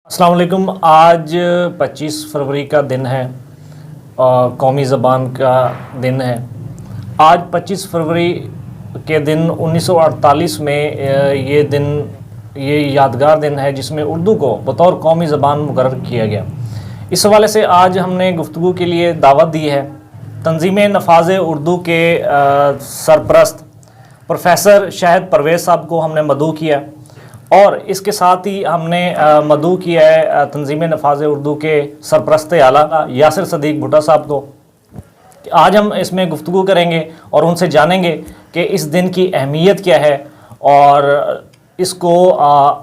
السلام علیکم۔ آج 25 فروری کا دن ہے، قومی زبان کا دن ہے۔ آج 25 فروری کے دن 1948 میں یہ یادگار دن ہے جس میں اردو کو بطور قومی زبان مقرر کیا گیا۔ اس حوالے سے آج ہم نے گفتگو کے لیے دعوت دی ہے تنظیم نفاذ اردو کے سرپرست پروفیسر شاہد پرویز صاحب کو ہم نے مدعو کیا، اور اس کے ساتھ ہی ہم نے مدعو کیا ہے تنظیم نفاذ اردو کے سرپرست اعلیٰ یاسر صدیق بھٹا صاحب کو۔ آج ہم اس میں گفتگو کریں گے اور ان سے جانیں گے کہ اس دن کی اہمیت کیا ہے اور اس کو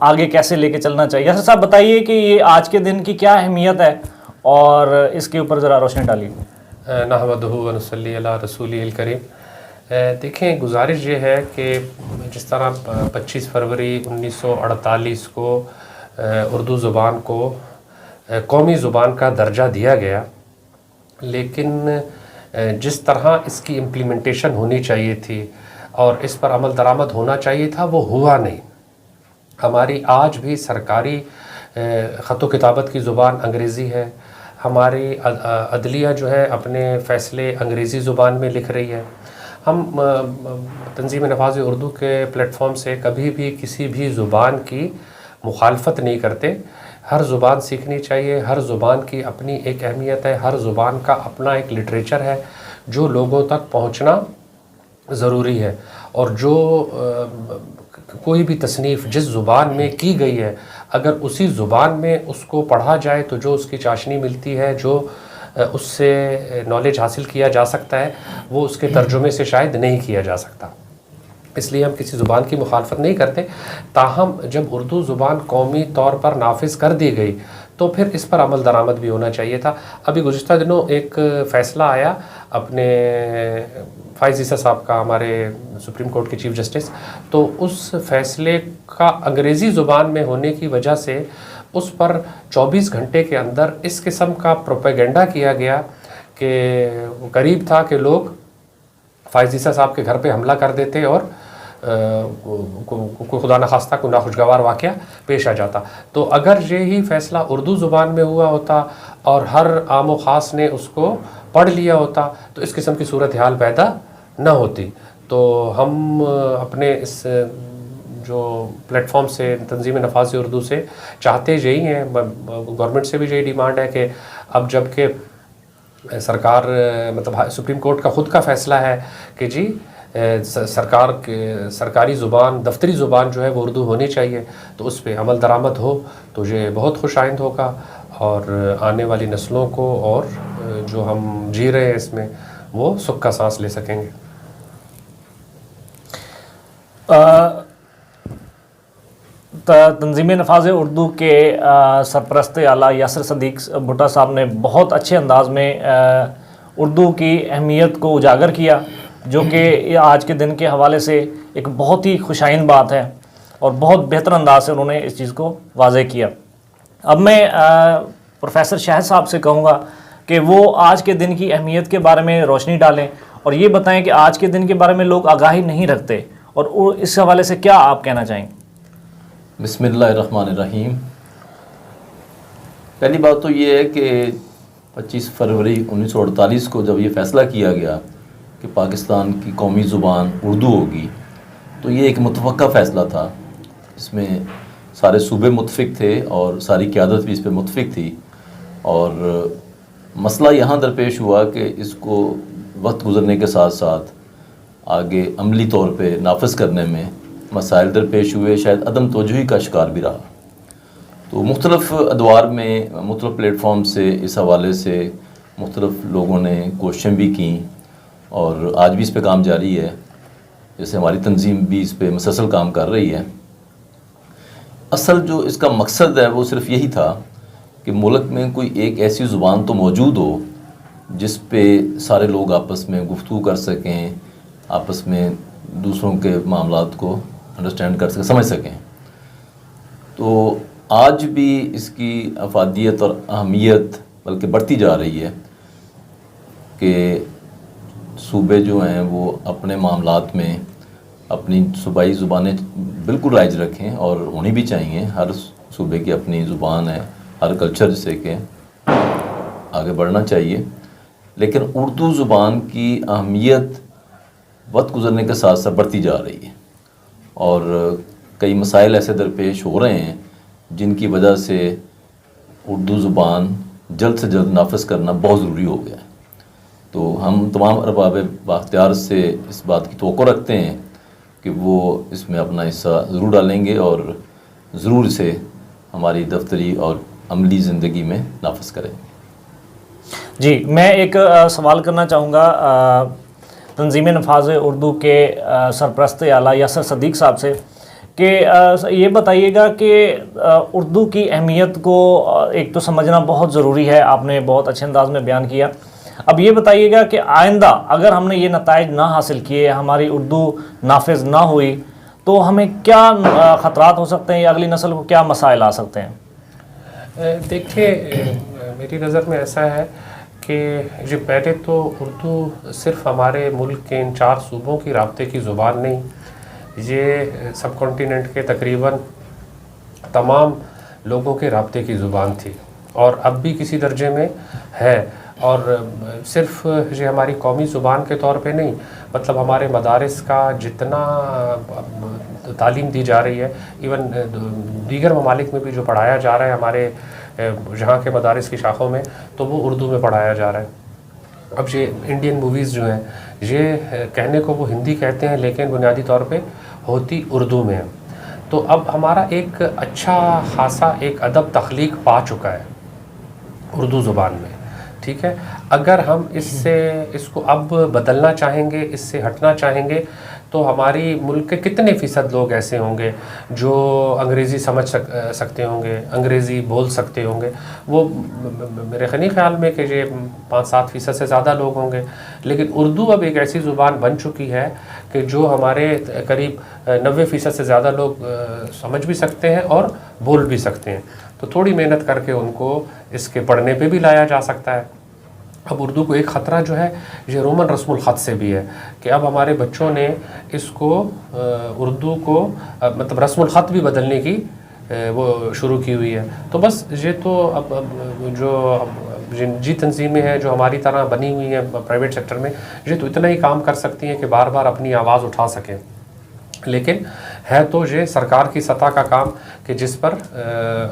آگے کیسے لے کے چلنا چاہیے۔ یاسر صاحب بتائیے کہ یہ آج کے دن کی کیا اہمیت ہے اور اس کے اوپر ذرا روشنی ڈالیے۔ نحمدہ و نصلی علی رسولہ الکریم۔ دیکھیں، گزارش یہ ہے کہ جس طرح 25 فروری 1948 کو اردو زبان کو قومی زبان کا درجہ دیا گیا، لیکن جس طرح اس کی امپلیمنٹیشن ہونی چاہیے تھی اور اس پر عمل درآمد ہونا چاہیے تھا وہ ہوا نہیں۔ ہماری آج بھی سرکاری خط و کتابت کی زبان انگریزی ہے، ہماری عدلیہ جو ہے اپنے فیصلے انگریزی زبان میں لکھ رہی ہے۔ ہم تنظیم نفاذ اردو کے پلیٹ فارم سے کبھی بھی کسی بھی زبان کی مخالفت نہیں کرتے۔ ہر زبان سیکھنی چاہیے، ہر زبان کی اپنی ایک اہمیت ہے، ہر زبان کا اپنا ایک لٹریچر ہے جو لوگوں تک پہنچنا ضروری ہے، اور جو کوئی بھی تصنیف جس زبان میں کی گئی ہے اگر اسی زبان میں اس کو پڑھا جائے تو جو اس کی چاشنی ملتی ہے، جو اس سے نالج حاصل کیا جا سکتا ہے، وہ اس کے ترجمے سے شاید نہیں کیا جا سکتا۔ اس لیے ہم کسی زبان کی مخالفت نہیں کرتے، تاہم جب اردو زبان قومی طور پر نافذ کر دی گئی تو پھر اس پر عمل درآمد بھی ہونا چاہیے تھا۔ ابھی گزشتہ دنوں ایک فیصلہ آیا اپنے فائز عیسیٰ صاحب کا، ہمارے سپریم کورٹ کے چیف جسٹس، تو اس فیصلے کا انگریزی زبان میں ہونے کی وجہ سے اس پر 24 گھنٹے کے اندر اس قسم کا پروپیگنڈا کیا گیا کہ قریب تھا کہ لوگ فائز عیسیٰ صاحب کے گھر پہ حملہ کر دیتے اور کوئی خدا نخواستہ کوئی ناخوشگوار واقعہ پیش آ جاتا۔ تو اگر یہی فیصلہ اردو زبان میں ہوا ہوتا اور ہر عام و خاص نے اس کو پڑھ لیا ہوتا تو اس قسم کی صورتحال پیدا نہ ہوتی۔ تو ہم اپنے اس جو پلیٹ فارم سے تنظیم نفاذ اردو سے چاہتے یہی ہیں، گورنمنٹ سے بھی یہی ڈیمانڈ ہے کہ اب جب کہ سرکار مطلب سپریم کورٹ کا خود کا فیصلہ ہے کہ جی سرکار کے سرکاری زبان، دفتری زبان جو ہے وہ اردو ہونی چاہیے، تو اس پہ عمل درآمد ہو تو یہ بہت خوش آئند ہوگا، اور آنے والی نسلوں کو اور جو ہم جی رہے ہیں اس میں وہ سکھ کا سانس لے سکیں گے۔ تنظیم نفاذ اردو کے سرپرست اعلیٰ یاسر صدیق بھٹا صاحب نے بہت اچھے انداز میں اردو کی اہمیت کو اجاگر کیا، جو کہ آج کے دن کے حوالے سے ایک بہت ہی خوشائند بات ہے، اور بہت بہتر انداز سے انہوں نے اس چیز کو واضح کیا۔ اب میں پروفیسر شاہد صاحب سے کہوں گا کہ وہ آج کے دن کی اہمیت کے بارے میں روشنی ڈالیں اور یہ بتائیں کہ آج کے دن کے بارے میں لوگ آگاہی نہیں رکھتے، اور اس حوالے سے کیا آپ کہنا چاہیں گے؟ بسم اللہ الرحمن الرحیم۔ پہلی بات تو یہ ہے کہ 25 فروری 1948 کو جب یہ فیصلہ کیا گیا کہ پاکستان کی قومی زبان اردو ہوگی، تو یہ ایک متوقع فیصلہ تھا۔ اس میں سارے صوبے متفق تھے اور ساری قیادت بھی اس پہ متفق تھی، اور مسئلہ یہاں درپیش ہوا کہ اس کو وقت گزرنے کے ساتھ ساتھ آگے عملی طور پہ نافذ کرنے میں مسائل درپیش ہوئے، شاید عدم توجہی کا شکار بھی رہا۔ تو مختلف ادوار میں مختلف پلیٹ فارم سے اس حوالے سے مختلف لوگوں نے کوششیں بھی کیں، اور آج بھی اس پہ کام جاری ہے، جیسے ہماری تنظیم بھی اس پہ مسلسل کام کر رہی ہے۔ اصل جو اس کا مقصد ہے وہ صرف یہی تھا کہ ملک میں کوئی ایک ایسی زبان تو موجود ہو جس پہ سارے لوگ آپس میں گفتگو کر سکیں، آپس میں دوسروں کے معاملات کو انڈرسٹینڈ کر سکیں، سمجھ سکیں۔ تو آج بھی اس کی افادیت اور اہمیت بلکہ بڑھتی جا رہی ہے کہ صوبے جو ہیں وہ اپنے معاملات میں اپنی صوبائی زبانیں بالکل رائج رکھیں، اور ہونی بھی چاہیے۔ ہر صوبے کی اپنی زبان ہے، ہر کلچر جسے کہ آگے بڑھنا چاہیے، لیکن اردو زبان کی اہمیت وقت گزرنے کے ساتھ ساتھ بڑھتی جا رہی ہے، اور کئی مسائل ایسے درپیش ہو رہے ہیں جن کی وجہ سے اردو زبان جلد سے جلد نافذ کرنا بہت ضروری ہو گیا ہے۔ تو ہم تمام ارباب بااختیار سے اس بات کی توقع رکھتے ہیں کہ وہ اس میں اپنا حصہ ضرور ڈالیں گے اور ضرور اسے ہماری دفتری اور عملی زندگی میں نافذ کریں گے۔ جی، میں ایک سوال کرنا چاہوں گا تنظیم نفاذ اردو کے سرپرست اعلیٰ یاسر صدیق صاحب سے کہ یہ بتائیے گا کہ اردو کی اہمیت کو ایک تو سمجھنا بہت ضروری ہے، آپ نے بہت اچھے انداز میں بیان کیا۔ اب یہ بتائیے گا کہ آئندہ اگر ہم نے یہ نتائج نہ حاصل کیے، ہماری اردو نافذ نہ ہوئی، تو ہمیں کیا خطرات ہو سکتے ہیں یا اگلی نسل کو کیا مسائل آ سکتے ہیں؟ دیکھیے، میری نظر میں ایسا ہے کہ یہ پہلے تو اردو صرف ہمارے ملک کے ان 4 صوبوں کی رابطے کی زبان نہیں، یہ سب کانٹیننٹ کے تقریباً تمام لوگوں کے رابطے کی زبان تھی، اور اب بھی کسی درجے میں ہے۔ اور صرف یہ ہماری قومی زبان کے طور پہ نہیں، مطلب ہمارے مدارس کا جتنا تعلیم دی جا رہی ہے، ایون دیگر ممالک میں بھی جو پڑھایا جا رہا ہے ہمارے یہاں کے مدارس کی شاخوں میں، تو وہ اردو میں پڑھایا جا رہا ہے۔ اب یہ انڈین موویز جو ہیں، یہ کہنے کو وہ ہندی کہتے ہیں لیکن بنیادی طور پہ ہوتی اردو میں ہے۔ تو اب ہمارا ایک اچھا خاصا ایک ادب تخلیق پا چکا ہے اردو زبان میں، ٹھیک ہے۔ اگر ہم اس کو اب بدلنا چاہیں گے، اس سے ہٹنا چاہیں گے، تو ہماری ملک کے کتنے فیصد لوگ ایسے ہوں گے جو انگریزی سمجھ سکتے ہوں گے، انگریزی بول سکتے ہوں گے؟ وہ میرے نہیں خیال میں کہ یہ 5-7% سے زیادہ لوگ ہوں گے۔ لیکن اردو اب ایک ایسی زبان بن چکی ہے کہ جو ہمارے قریب 90% سے زیادہ لوگ سمجھ بھی سکتے ہیں اور بول بھی سکتے ہیں۔ تو تھوڑی محنت کر کے ان کو اس کے پڑھنے پہ بھی لایا جا سکتا ہے۔ اب اردو کو ایک خطرہ جو ہے یہ رومن رسم الخط سے بھی ہے کہ اب ہمارے بچوں نے اس کو اردو کو مطلب رسم الخط بھی بدلنے کی وہ شروع کی ہوئی ہے۔ تو بس یہ تو اب جو جی تنظیمیں ہیں جو ہماری طرح بنی ہوئی ہیں پرائیویٹ سیکٹر میں، یہ تو اتنا ہی کام کر سکتی ہیں کہ بار بار اپنی آواز اٹھا سکیں، لیکن ہے تو یہ سرکار کی سطح کا کام کہ جس پر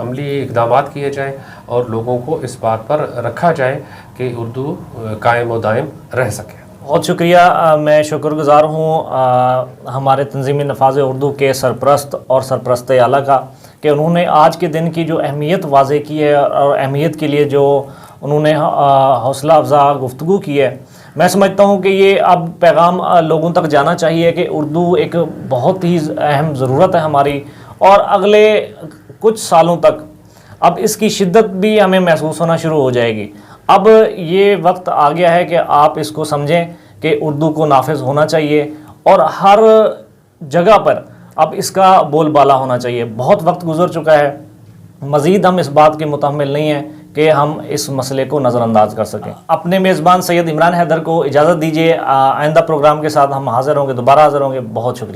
عملی اقدامات کیے جائیں اور لوگوں کو اس بات پر رکھا جائے کہ اردو قائم و دائم رہ سکے۔ بہت شکریہ، میں شکر گزار ہوں ہمارے تنظیم نفاذ اردو کے سرپرست اور سرپرست اعلیٰ کا کہ انہوں نے آج کے دن کی جو اہمیت واضح کی ہے اور اہمیت کے لیے جو انہوں نے حوصلہ افزا گفتگو کی ہے۔ میں سمجھتا ہوں کہ یہ اب پیغام لوگوں تک جانا چاہیے کہ اردو ایک بہت ہی اہم ضرورت ہے ہماری، اور اگلے کچھ سالوں تک اب اس کی شدت بھی ہمیں محسوس ہونا شروع ہو جائے گی۔ اب یہ وقت آ گیا ہے کہ آپ اس کو سمجھیں کہ اردو کو نافذ ہونا چاہیے اور ہر جگہ پر اب اس کا بول بالا ہونا چاہیے۔ بہت وقت گزر چکا ہے، مزید ہم اس بات کے متحمل نہیں ہیں کہ ہم اس مسئلے کو نظر انداز کر سکیں۔ اپنے میزبان سید عمران حیدر کو اجازت دیجیے، آئندہ پروگرام کے ساتھ ہم حاضر ہوں گے، دوبارہ حاضر ہوں گے۔ بہت شکریہ۔